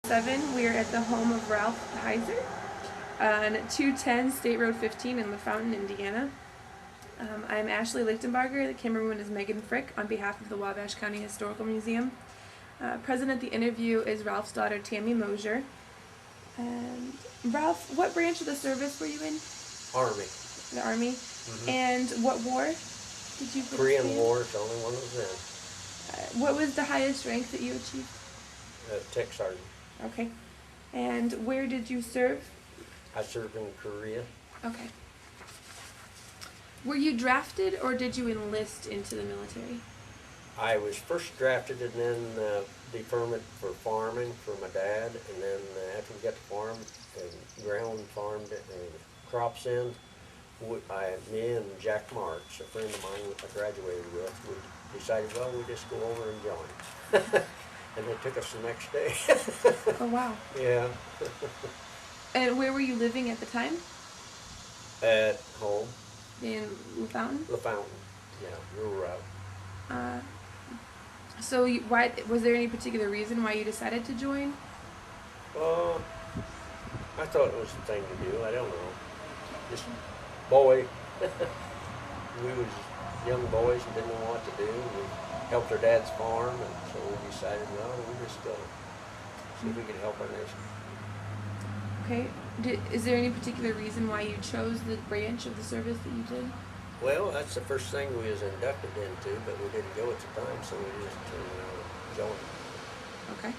We are at the home of Raalph Heiser on 210 State Road 15 in LaFountain, Indiana. I'm Ashley Lichtenbarger. The camerawoman is Megan Frick on behalf of the Wabash County Historical Museum. Present at the interview is Ralph's daughter, Tammy Mosier. And Ralph, what branch of the service were you in? Army. The Army? Mm-hmm. And what war did you participate in? Korean War is the only one that was in. What was the highest rank that you achieved? Tech sergeant. Okay. And where did you serve? I served in Korea. Okay. Were you drafted or did you enlist into the military? I was first drafted and then deferment for farming for my dad, and then after we got the farm and ground farmed and crops in, me and Jack Marks, a friend of mine I graduated with, we decided, well, we just go over and join. And they took us the next day. Oh, wow. Yeah. And where were you living at the time? At home. In LaFountain? LaFountain, yeah, rural. So why was there any particular reason why you decided to join? I thought it was the thing to do. I don't know. Just boy. We was young boys and didn't know what to do. We helped our dad's farm, and so we decided, well, we'll just go see if we can help our nation. Okay. Is there any particular reason why you chose the branch of the service that you did? Well, that's the first thing we was inducted into, but we didn't go at the time, so we just joined. Okay.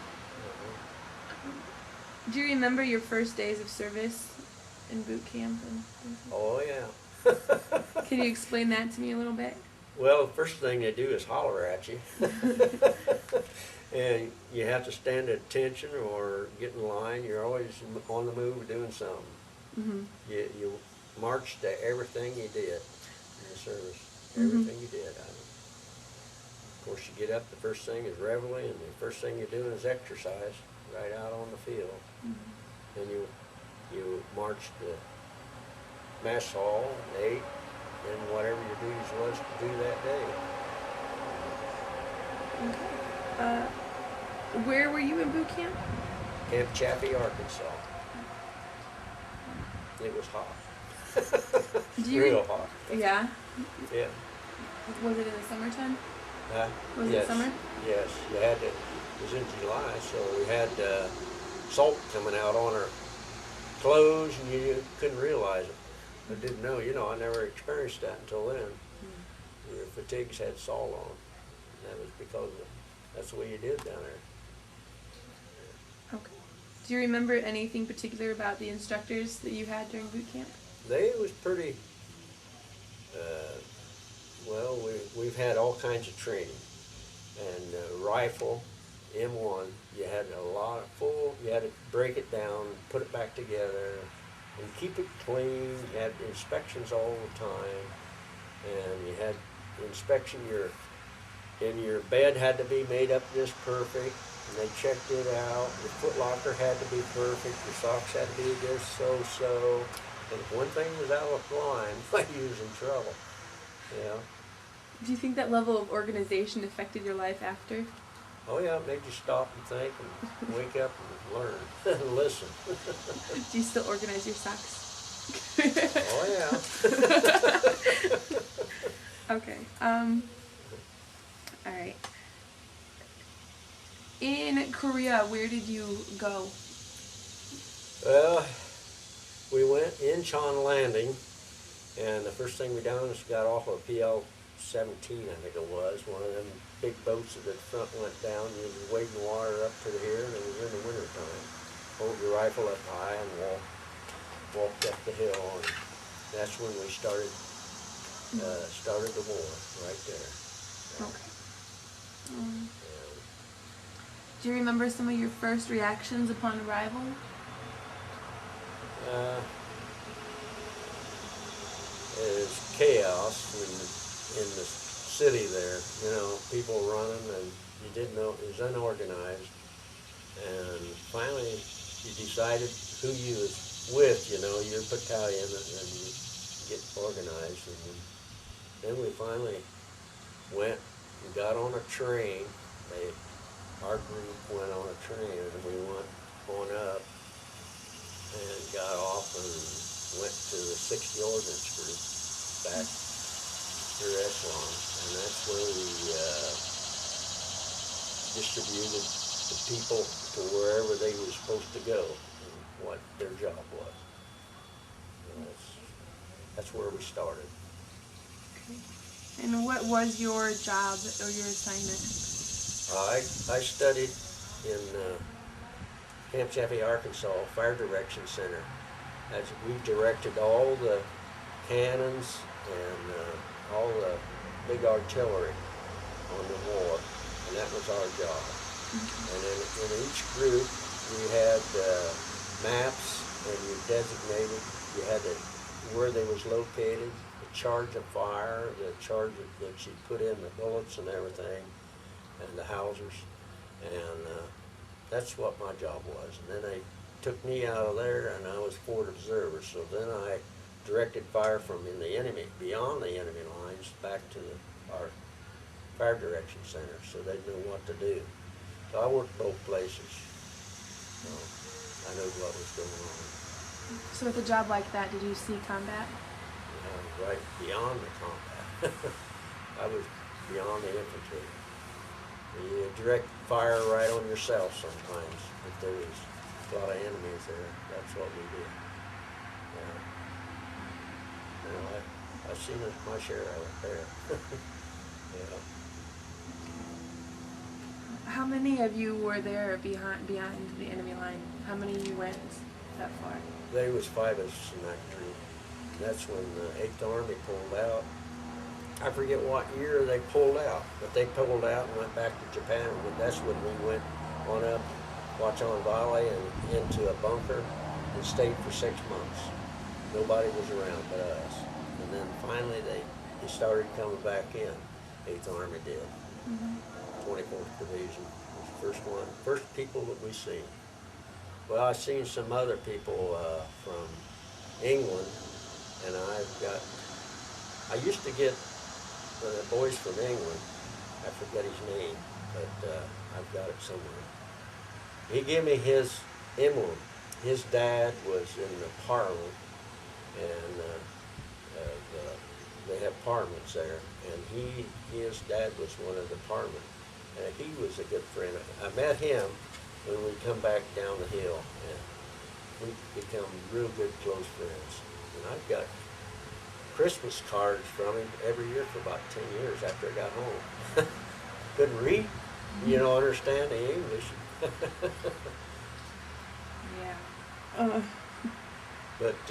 Do you remember your first days of service in boot camp? Oh, yeah. Can you explain that to me a little bit? Well, the first thing they do is holler at you. And you have to stand at attention or get in line. You're always on the move doing something. Mm-hmm. You march to everything you did in the service. Everything you did. Of course, you get up, the first thing is reveille, and the first thing you're doing is exercise right out on the field. Mm-hmm. Then you march to mess hall, and ate, and whatever your duties was to do that day. Okay. Where were you in boot camp? Camp Chaffee, Arkansas. It was hot. Real hot. Yeah. Yeah. Was it in the summertime? Was yes. it summer? Yes. You had to. It was in July, so we had salt coming out on our clothes, and you couldn't realize it. I didn't know. I never experienced that until then. Your fatigues had salt on. And that was because that's the way you did down there. Okay. Do you remember anything particular about the instructors that you had during boot camp? They was pretty, well, we've had all kinds of training. And rifle, M1, you had you had to break it down, put it back together, and keep it clean. You had inspections all the time. And you had inspection, your bed had to be made up just perfect. And they checked it out. Your foot locker had to be perfect. Your socks had to be just so. And if one thing was out of line, you was in trouble. Yeah. Do you think that level of organization affected your life after? Oh yeah, it made you stop and think and wake up and learn and listen. Do you still organize your socks? Oh yeah. Okay. All right. In Korea, where did you go? Well, we went Incheon Landing, and the first thing we done was got off of PL-17, I think it was, one of them big boats that the front went down. You was wading water up to here, and it was in the winter time. Hold your rifle up high and walked up the hill, and that's when we started the war, right there. Okay. Do you remember some of your first reactions upon arrival? It was chaos in the city there. People running, and you didn't know, it was unorganized. And finally, you decided who you was with, your battalion, and you get organized. And then we finally went and got on a train. Our group went on a train, and we went on up and got off and went to the 60 Ordnance Group back through Echelon, and that's where we distributed the people to wherever they were supposed to go and what their job was. And that's where we started. And what was your job or your assignment? I studied in Camp Chaffee, Arkansas, Fire Direction Center. As we directed all the cannons and all the big artillery on the war, and that was our job. And in each group, we had maps, and you designated, you had where they was located, the charge of fire, the charge that you put in the bullets and everything, and the housers, and that's what my job was. And then they took me out of there, and I was forward observer. So then I directed fire from in the enemy, beyond the enemy lines, back to our fire direction center, so they knew what to do. So I worked both places, so I knew what was going on. So with a job like that, did you see combat? Right beyond the combat. I was beyond the infantry. You direct fire right on yourself sometimes if there was a lot of enemies there. That's what we did. Yeah. You know, I've seen my share of it there. Yeah. How many of you were there beyond the enemy line? How many of you went that far? There was 5 of us in that group. That's when the 8th Army pulled out. I forget what year they pulled out, but they pulled out and went back to Japan. That's when we went on up Watchung Valley and into a bunker and stayed for 6 months. Nobody was around but us. And then finally they started coming back in. 8th Army did. 24th Division was the first people that we seen. Well, I seen some other people from England, and I used to get the boys from England, I forget his name, but I've got it somewhere. He gave me his emblem. His dad was in the Parliament, and they have parliaments there, and his dad was one of the parliament. And he was a good friend. I met him when we come back down the hill, and we become real good close friends. And I've got Christmas cards from him every year for about 10 years after I got home. Couldn't read, understand the English. Yeah. But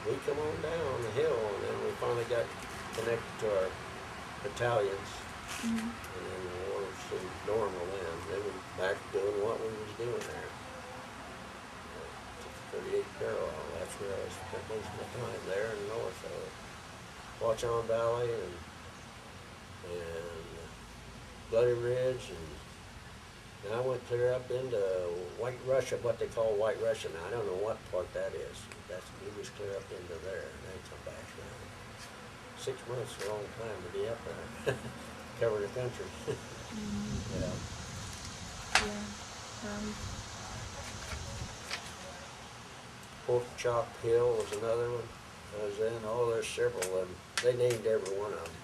we come on down the hill, and then we finally got connected to our battalions. And then the war was so normal then. Then we back doing what we was doing there. 38th Parallel, that's where I spent most of my time there in the north of Watchung Valley and Bloody Ridge, and I went clear up into White Russia, what they call White Russia. Now I don't know what part that is. We was clear up into there, and then come back down. 6 months is a long time to be up there. Cover the country. Yeah. Pork Chop Hill was another one. I was in. There's several of them. They named every one of them.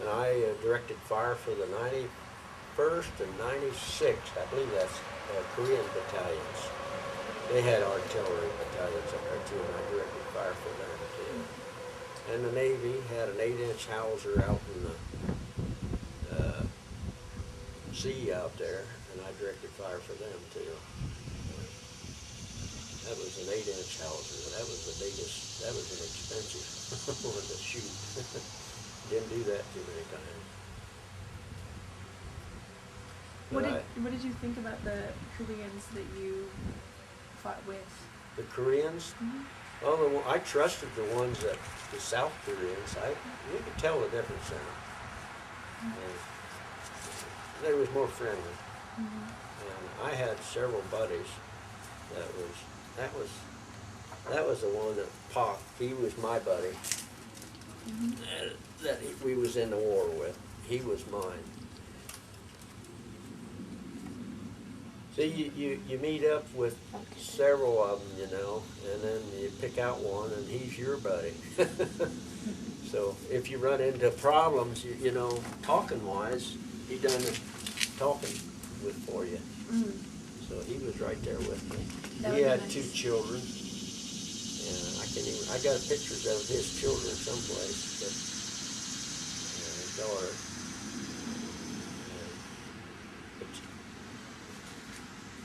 And I directed fire for the 91st and 96th. I believe that's Korean battalions. They had artillery battalions up there too, and I directed fire for them too. And the Navy had an 8-inch Heiser out in the sea out there, and I directed fire for them too. That was an 8-inch Heiser. That was the biggest. That was an expensive one to shoot. Didn't do that too many times. What did you think about the Koreans that you fought with? The Koreans? Well, I trusted the South Koreans. You could tell the difference in them. They was more friendly. And I had several buddies that was the one that Pac, he was my buddy, that we was in the war with. He was mine. See, you meet up with several of them, you know, and then you pick out one, and he's your buddy. So if you run into problems, you know, talking wise, he done the talking with for you. Mm. So he was right there with me. That He would be had nice. 2 children, and I got pictures of his children someplace, but his daughter. But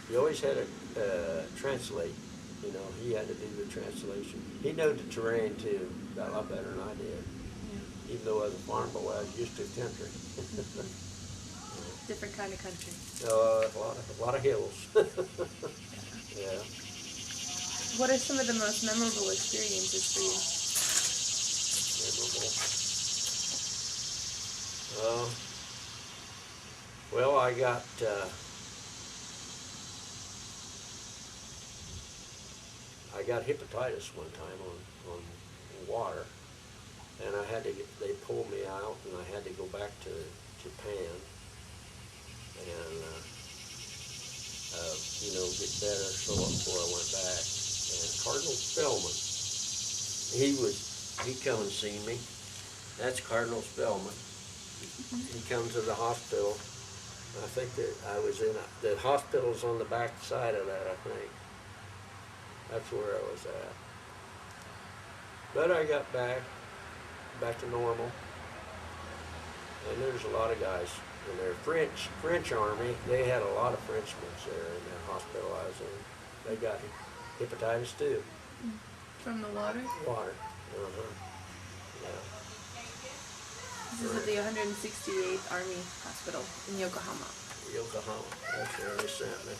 you always had to translate. You know, he had to do the translation. He knew the terrain too, a lot better than I did. Yeah. Even though I was a farm boy, I was used to country. Different kind of country. A lot of hills. Yeah. What are some of the most memorable experiences for you? Memorable. Well, I got hepatitis one time on water, and they pulled me out, and I had to go back to Japan, and you know, get better so before I went back. And Cardinal Spellman, he come and see me. That's Cardinal Spellman. He comes to the hospital. I think that I was in the hospital's on the back side of that, I think. That's where I was at. But I got back to normal. And there's a lot of guys in there. French Army, they had a lot of Frenchmen there in that hospital I was in. They got hepatitis too. From the water? Water. Yeah. This is at the 168th Army Hospital in Yokohama. Yokohama. That's where they sent me.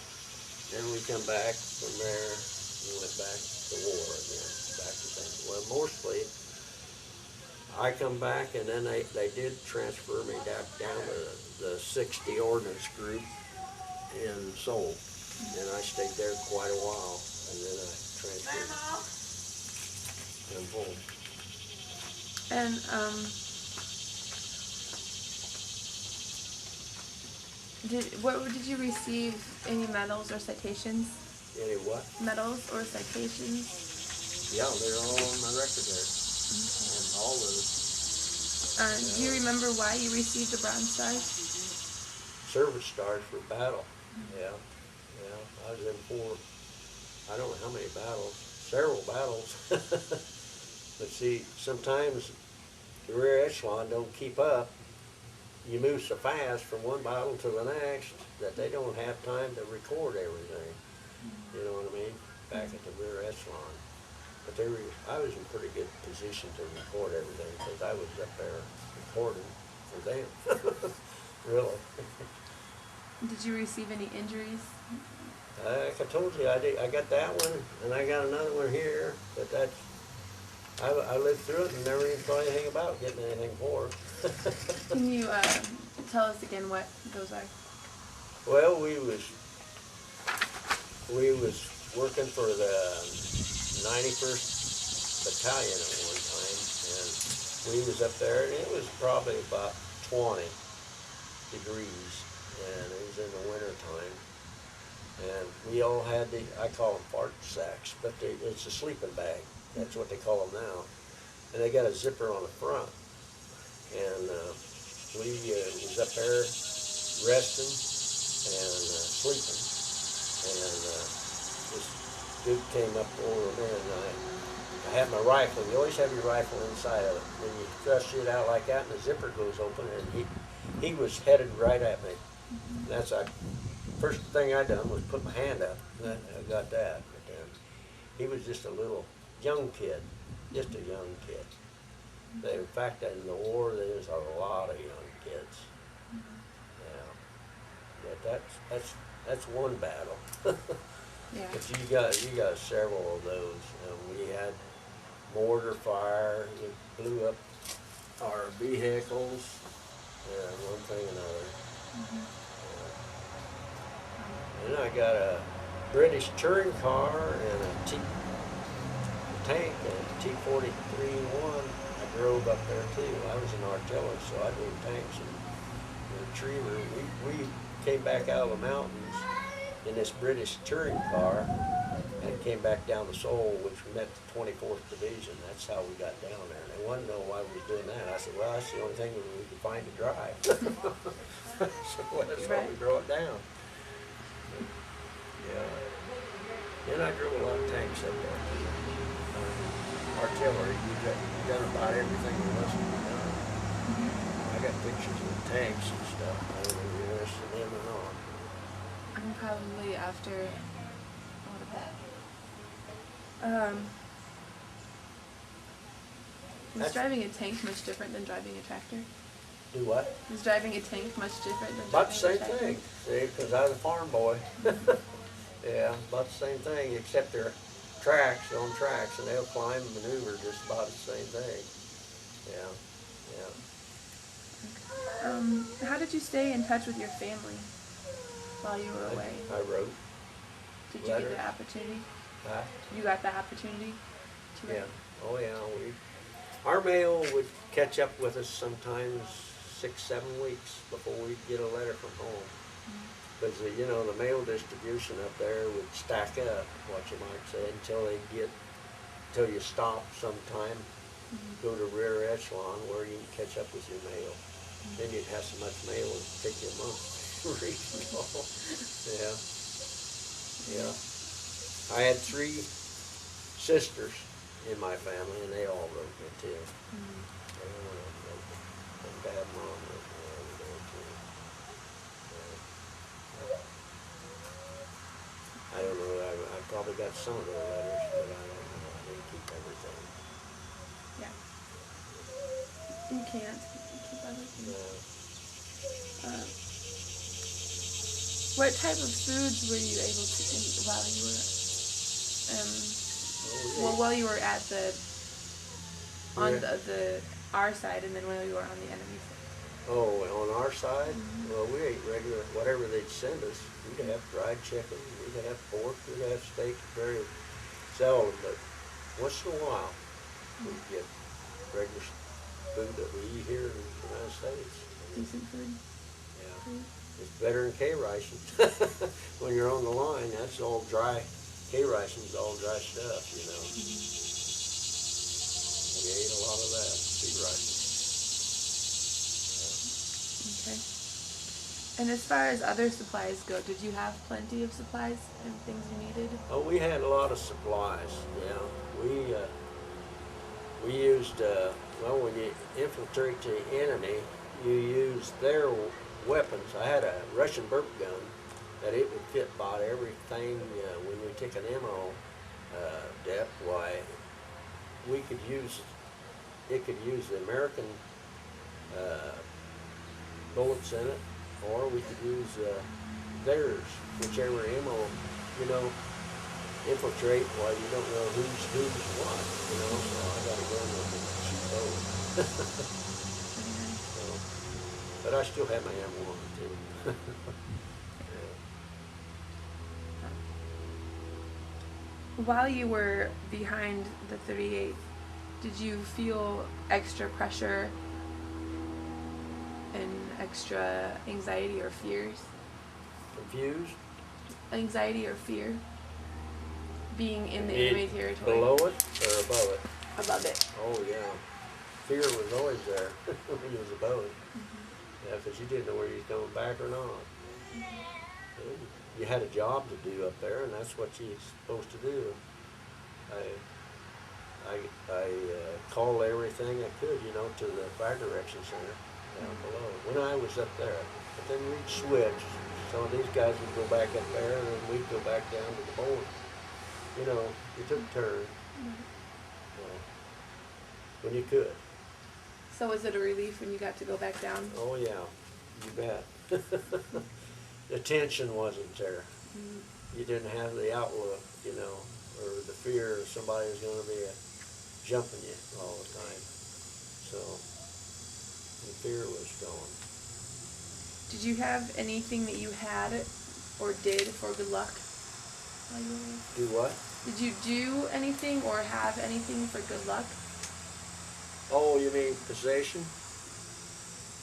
Then we come back from there. We went back to war again. Back to things. Well, mostly I come back, and then they did transfer me down to the 60 Ordnance Group in Seoul. And I stayed there quite a while, and then I transferred them home. And did you receive any medals or citations? Any what? Medals or citations? Yeah, they're all on my record there. Okay. And all those. Do you remember why you received the Bronze Stars? Service stars for battle. Yeah. I was in 4, I don't know how many battles, several battles. But see, sometimes the rear echelon don't keep up. You move so fast from one battle to the next that they don't have time to record everything. You know what I mean? Back at the rear echelon. But I was in pretty good position to record everything because I was up there recording for them. Really. Did you receive any injuries? Like I told you, I got that one, and I got another one here, but I lived through it and never even thought anything about getting anything for it. Can you tell us again what those are? Well, we was working for the 91st Battalion at one time, and we was up there, and it was probably about 20 degrees, and it was in the winter time. And we all had I call them fart sacks, but it's a sleeping bag. That's what they call them now. And they got a zipper on the front. And we was up there resting and sleeping. And this dude came up over me, and I had my rifle. You always have your rifle inside of it. When you thrust it out like that, and the zipper goes open, and he was headed right at me. And that's first thing I done was put my hand up, and I got that. But then he was just a little young kid, just a young kid. In fact, in the war, there was a lot of young kids. Yeah, but that's one battle. Yeah. But you got several of those. We had mortar fire. It blew up our vehicles. One thing and another. Then I got a British touring car and a tank and a T-43-1. I drove up there too. I was an artillery, so I drove tanks and retriever. We came back out of the mountains in this British touring car and came back down to Seoul, which met the 24th Division. That's how we got down there. And they wanted to know why we was doing that. I said, well, that's the only thing we could find to drive. So that's why we drove it down. Yeah. Then I drove a lot of tanks up there. Artillery, we done about everything there was to be done. I got pictures of the tanks and stuff. I don't know if you're interested in them or not. I'm probably after all of that. Was That's- driving a tank much different than driving a tractor? Do what? Was driving a tank much different than About the driving same a tractor? thing, see, because I was a farm boy. Yeah, about the same thing, except they're tracks on tracks, and they'll climb and maneuver just about the same thing. Yeah, yeah. How did you stay in touch with your family while you were away? I wrote. Did you get letters. the opportunity? Huh? You got the opportunity to write? Yeah. Oh yeah. Our mail would catch up with us sometimes 6-7 weeks before we'd get a letter from home. Because you know, the mail distribution up there would stack up, what you might say, until you stop sometime, go to rear echelon where you can catch up with your mail. Then you'd have so much mail it would take you a month to read it all. Yeah. Yeah. I had 3 sisters in my family, and they all wrote me too. Everyone else wrote me. And Dad, Mom wrote me every day too. Yeah. I don't know. I probably got some of their letters, but I don't know. I didn't keep everything. Yeah. You can't keep everything. No. What type of foods were you able to eat while you were, while you were at on the our side, and then while you were on the enemy side? Oh, on our side, well, we ate regular, whatever they'd send us. We'd have fried chicken, we'd have pork, we'd have steak, very seldom, but once in a while, we'd get regular food that we eat here in the United States. Decent food. Yeah. It's better than K-ration. When you're on the line, that's all dry. K-ration's all dry stuff, you know. We ate a lot of that, C-ration. Okay. And as far as other supplies go, did you have plenty of supplies and things you needed? Oh, we had a lot of supplies, yeah. We used, well, when you infiltrate the enemy, you use their weapons. I had a Russian burp gun that it would fit about everything. When we take an ammo depth, why, it could use the American bullets in it, or we could use theirs, whichever ammo, you know, infiltrate while you don't know who's what, you know, so I got a gun that can shoot both. So, but I still have my M1 too. Yeah. While you were behind the 38th, did you feel extra pressure and extra anxiety or fears? Confused? Anxiety or fear? Being in the enemy territory? Below it or above it? Above it. Oh yeah. Fear was always there when you was above it. Yeah, because you didn't know whether you was coming back or not. You had a job to do up there, and that's what you're supposed to do. I called everything I could, you know, to the fire direction center down below when I was up there. But then we'd switch. Some of these guys would go back up there, and then we'd go back down to the board. You know, you took turns. When you could. So was it a relief when you got to go back down? Oh yeah, you bet. The tension wasn't there. You didn't have the outlook, you know, or the fear of somebody was going to be jumping you all the time. So the fear was gone. Did you have anything that you had or did for good luck while you were away? Do what? Did you do anything or have anything for good luck? Oh, you mean possession?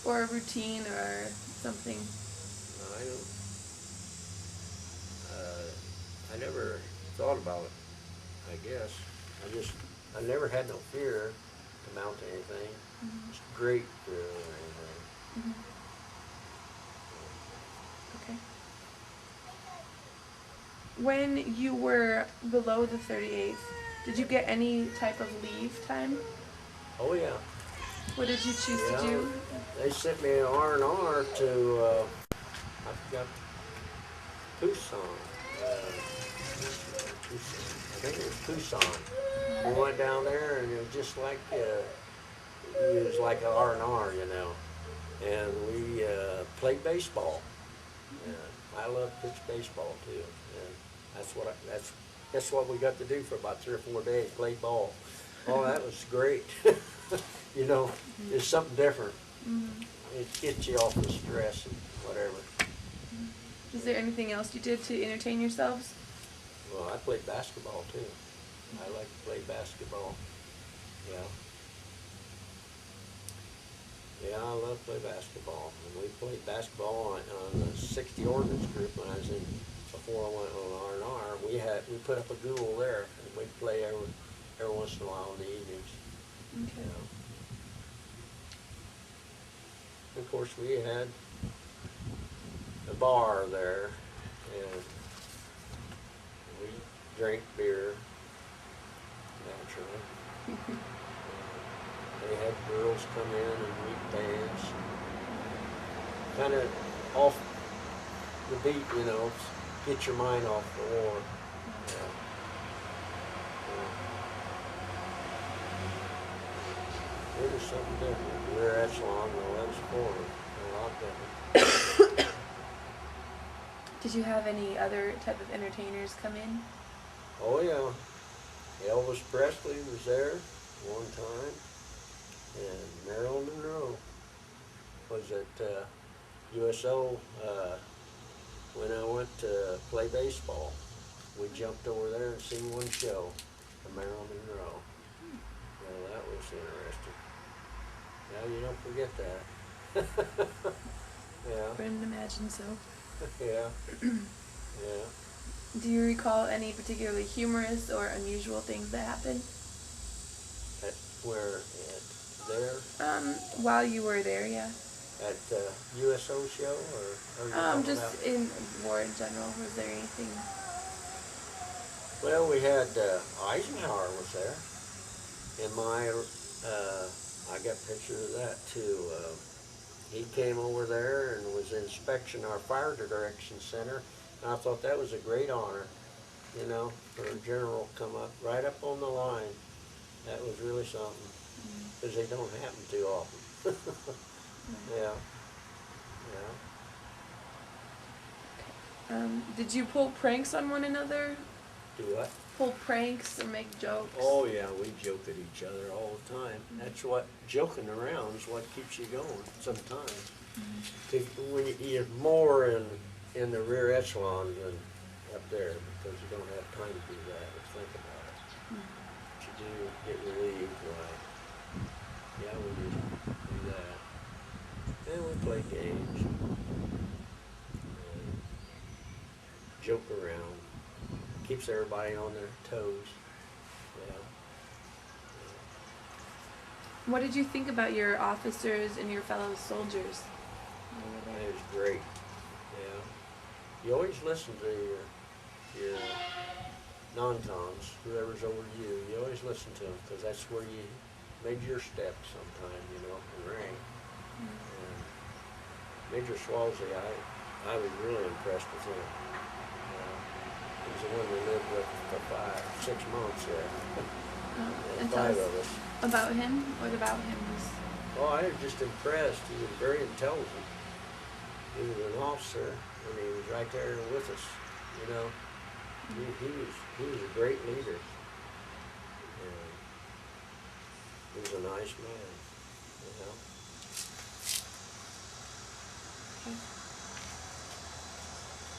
Or a routine or something? I don't. I never thought about it, I guess. I never had no fear to mount anything. It's great fear or anything. Okay. When you were below the 38th, did you get any type of leave time? Oh yeah. What did you choose to do? They sent me an R&R to, I forgot, Tucson. I think it was Tucson. We went down there and it was just like, it was like an R&R, you know. And we played baseball. And I love pitch baseball too. And that's what we got to do for about 3 or 4 days, play ball. Oh, that was great. You know, it's something different. It gets you off the stress and whatever. Is there anything else you did to entertain yourselves? Well, I played basketball too. I like to play basketball. Yeah. Yeah, I love to play basketball. And we played basketball on the 60 Ordnance Group when I was in, before I went on R&R. We put up a goal there, and we'd play every once in a while in the evenings. Okay. You know. Of course, we had a bar there, and we drank beer, naturally. They had girls come in and we'd dance. Kind of off the beat, you know, get your mind off the war. Yeah. Yeah. It was something different. Rear echelon, though, that was forward. A lot different. Did you have any other type of entertainers come in? Oh, yeah. Elvis Presley was there one time. And Marilyn Monroe was at USO when I went to play baseball. We jumped over there and seen one show of Marilyn Monroe. Well, that was interesting. Now you don't forget that. Yeah. Couldn't imagine so. Yeah. Yeah. Do you recall any particularly humorous or unusual things that happened? At where? There? While you were there, yeah. At USO show or you talking Just about? in war in general, was there anything? Well, we had Eisenhower was there, and I got pictures of that too. He came over there and was inspection our fire direction center, and I thought that was a great honor, you know, for a general to come up right up on the line. That was really something, because they don't happen too often. Yeah, yeah. Did you pull pranks on one another? Do what? Pull pranks or make jokes? Oh yeah, we joke at each other all the time. That's what, joking around is what keeps you going sometimes. When you're more in the rear echelon than up there, because you don't have time to do that or think about it. But you do get relieved, like, yeah, we do that. And we play games. And joke around. Keeps everybody on their toes. Yeah. What did you think about your officers and your fellow soldiers? It was great. Yeah. You always listen to your non-coms, whoever's over you. You always listen to them, because that's where you made your step sometime, you know, in rank. And Major Swalsey, I was really impressed with him. He was the one we lived with for 6 months there. And tell 5 us of us. about him. What about him was? Oh, I was just impressed. He was very intelligent. He was an officer, and he was right there with us, you know. He was a great leader. And he was a nice man, you know. Okay.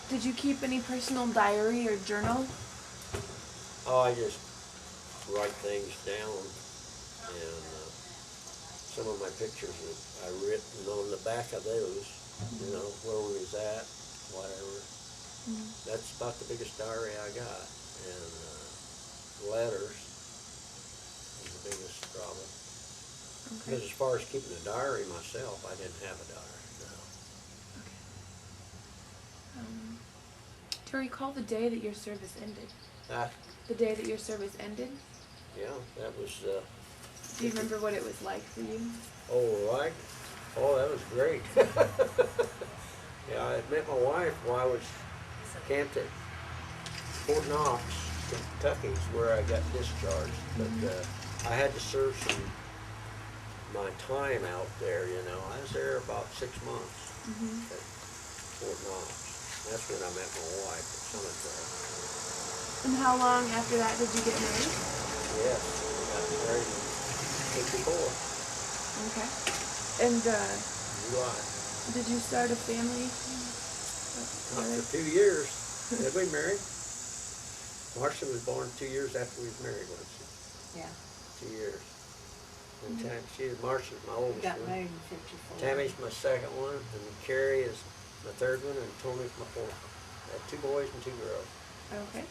Did you keep any personal diary or journal? Oh, I just write things down, and some of my pictures I written on the back of those, you know, where we was at, whatever. That's about the biggest diary I got. And letters is the biggest problem. Okay. Because as far as keeping a diary myself, I didn't have a diary. No. To recall the day that your service ended. Ah, The day that your service ended. yeah, that was. Do you remember what it was like for you? Oh, right. Oh, that was great. Yeah, I met my wife while I was camped at Fort Knox, Kentucky, is where I got discharged. But I had to serve my time out there, you know. I was there about 6 months at Fort Knox. That's when I met my wife at Summertime. And how long after that did you get married? Yes, we got married in 54. Okay. And July. did you start a family? Not for 2 years. Did we marry? Marcia was born 2 years after we was married, wasn't she? Yeah. 2 years. And Marcia's my oldest Got one. married in 54. Tammy's my second one, and Carrie is my third one, and Tony's my fourth one. I had 2 boys and 2 girls. Okay.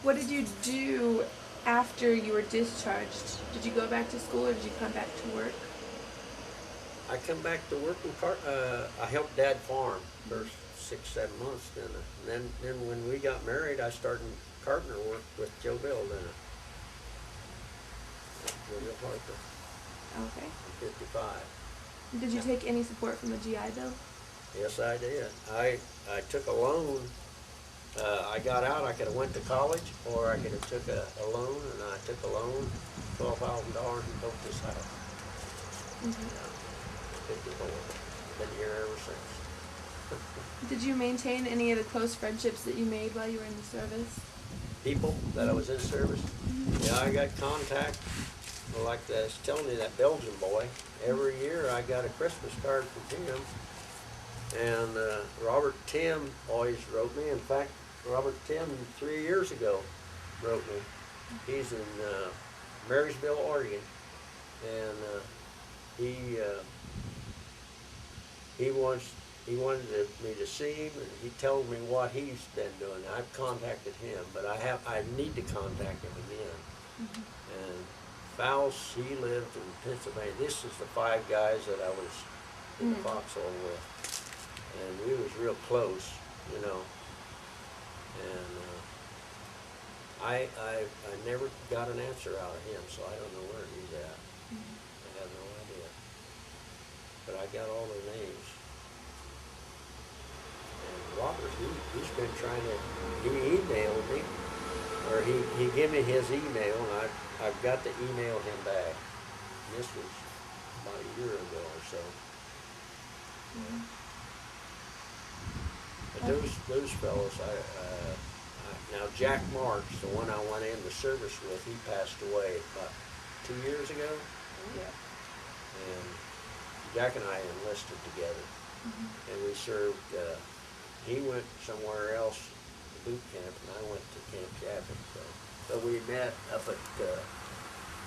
What did you do after you were discharged? Did you go back to school or did you come back to work? I come back to work in I helped Dad farm for 6, 7 months. Then when we got married, I started carpenter work with Joe Bill then. Joe Bill Harper. Okay. I'm 55. Did you take any support from the GI Bill? Yes, I did. I took a loan. I got out. I could have went to college, or I could have took a loan, and I took a loan, $12,000, and built this house. 54. Been here ever since. Did you maintain any of the close friendships that you made while you were in the service? People that I was in service. Yeah, I got contact. Like I was telling you, that Belgian boy. Every year I got a Christmas card from him. And Robert Tim always wrote me. In fact, Robert Tim 3 years ago wrote me. He's in Marysville, Oregon, and he wanted me to see him, and he told me what he's been doing. I've contacted him, but I need to contact him again. And Faust, he lived in Pennsylvania. This is the 5 guys that I was in the foxhole with. And we was real close, you know. And I never got an answer out of him, so I don't know where he's at. I have no idea. But I got all their names. And Robert, he's been trying to, he emailed me, or he gave me his email, and I've got to email him back. This was about a year ago or so. But those fellows, now Jack Marks, the one I went into service with, he passed away about 2 years ago. Yeah. And Jack and I enlisted together, and we served. He went somewhere else, boot camp, and I went to Camp Chapin. So we met up at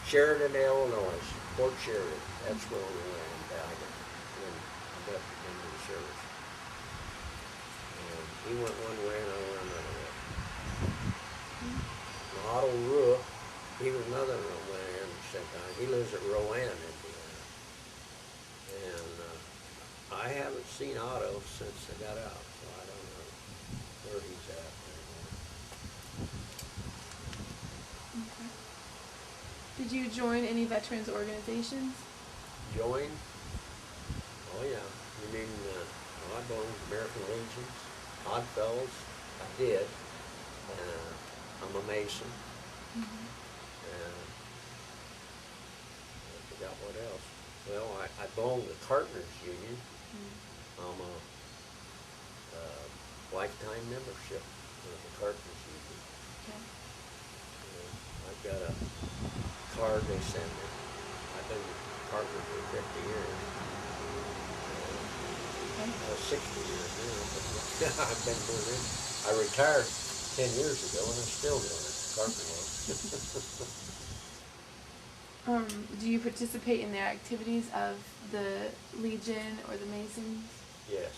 Sheridan, Illinois, Fort Sheridan. That's where we went in Valiant when I got into the service. And he went one way and I went another way. Otto Rook, he was another one that went in at the same time. He lives at Rowan, Indiana. And I haven't seen Otto since I got out, so I don't know where he's at anymore. Okay. Did you join any veterans organizations? Join? Oh yeah. You mean, I belong to American Legions, Oddfellows. I did. I'm a Mason. And I forgot what else. Well, I belong to the Carpenters Union. I'm a lifetime membership of the Carpenters Union. Okay. I've got a card they send me. I've been a carpenter for 50 years. 60 years now, but I've been doing it. I retired 10 years ago and I'm still doing it, carpenter work. Do you participate in the activities of the Legion or the Masons? Yes.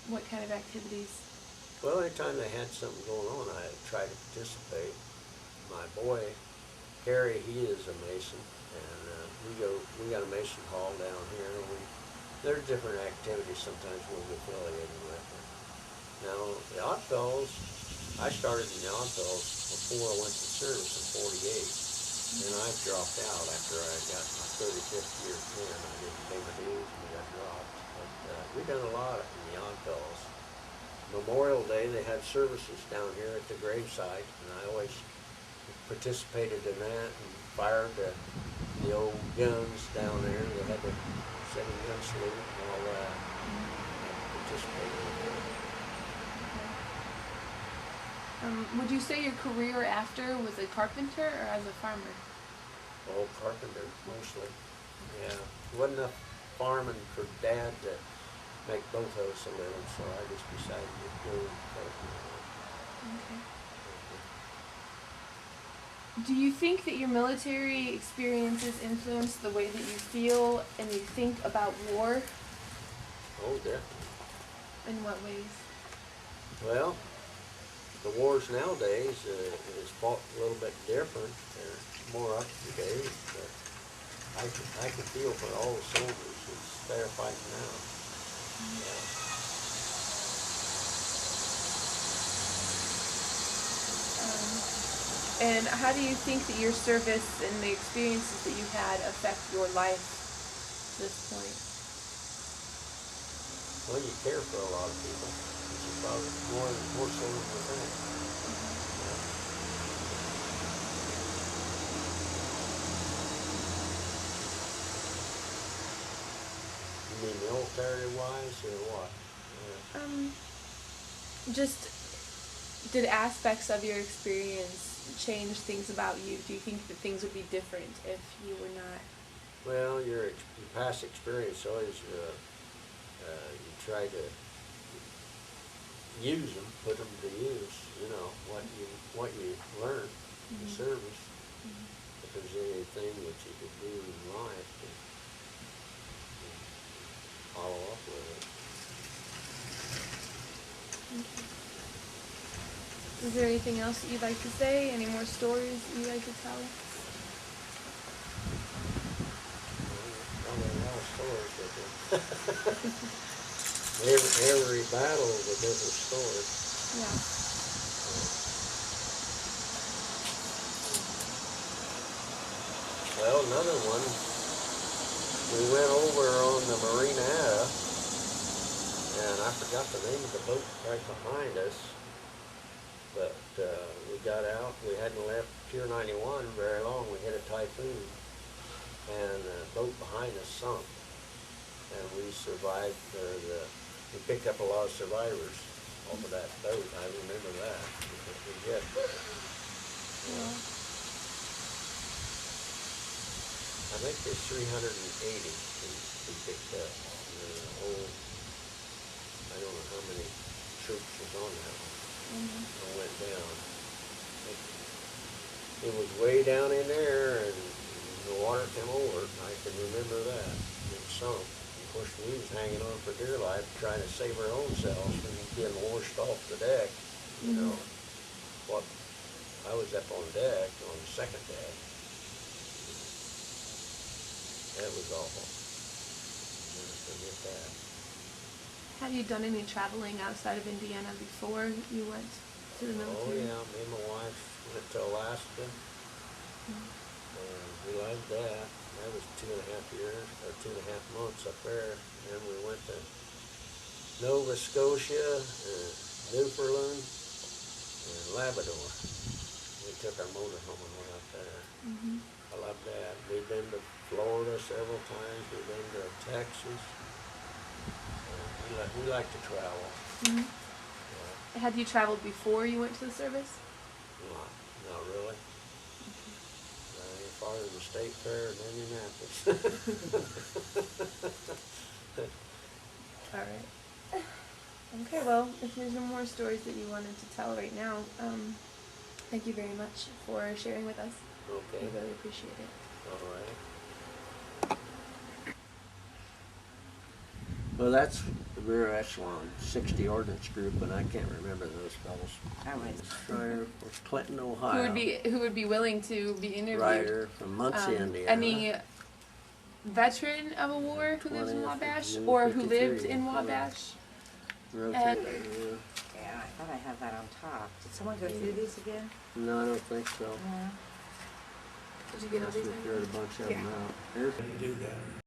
What kind of activities? Well, anytime they had something going on, I tried to participate. My boy, Harry, he is a Mason, and we got a Mason Hall down here. There's different activities sometimes we'll be affiliated with. Now, the Oddfellows, I started in the Oddfellows before I went to service in '48, and I dropped out after I got my 35th year in. I didn't pay my dues and I got dropped. But we've done a lot in the Oddfellows. Memorial Day, they had services down here at the gravesite, and I always participated in that and fired the old guns down there. They had the 7-gun salute and all that. I participated in that. Would you say your career after was a carpenter or as a farmer? Oh, carpenter, mostly. Yeah. Wasn't enough farming for Dad to make both of us a living, so I just decided to go carpenter. Okay. Do you think that your military experiences influence the way that you feel and you think about war? Oh, definitely. In what ways? Well, the wars nowadays is fought a little bit different. They're more up to date, but I can feel for all the soldiers that's there fighting now. Yeah. And how do you think that your service and the experiences that you had affect your life to this point? Well, you care for a lot of people. It's probably more so than you think. You mean military-wise or what? Just did aspects of your experience change things about you? Do you think that things would be different if you were not? Well, your past experience always, you try to use them, put them to use, you know, what you learn in service. If there's anything that you could do in life to follow up with it. Okay. Is there anything else that you'd like to say? Any more stories that you'd like to tell? Probably a lot of stories, but every battle is a different story. Yeah. Well, another one, we went over on the Marina, and I forgot the name of the boat right behind us, but we got out. We hadn't left Pier 91 very long. We hit a typhoon, and the boat behind us sunk, and we survived. We picked up a lot of survivors off of that boat. I remember that. We did. Yeah. I think there's 380 we picked up. I don't know how many troops was on that one. I went down. It was way down in there, and the water came over it. I can remember that. It sunk. Of course, we was hanging on for dear life, trying to save our own selves from getting washed off the deck. You know, what? I was up on deck, on the second deck. That was awful. Never forget that. Have you done any traveling outside of Indiana before you went to the Oh military? yeah, me and my wife went to Alaska, and we liked that. That was 2.5 years, or 2.5 months up there. Then we went to Nova Scotia, Newfoundland, and Labrador. We took our motorhome and went up there. I love that. We've been to Florida several times. We've been to Texas. We like to travel. Yeah. Had you traveled before you went to the service? Not really. Any farther than the State Fair in Indianapolis. All right. Okay, well, if there's no more stories that you wanted to tell right now, thank you very much for sharing with us. Okay. We really appreciate it. All right. Well, that's the rear echelon, 60 Ordnance Group, and I can't remember those fellows. I went. Schreier from Clinton, Who Ohio. would be willing to be interviewed? Ryder from Muncie, Indiana. Any veteran of a war who lives in 20th, Wabash, and or who 53, lived in Wabash? Rotate, And- Yeah, I thought I had that on top. Did someone go through these again? No, I don't think so. No. Did you get all Unless these? we cleared a bunch of them out. Here's how you do that.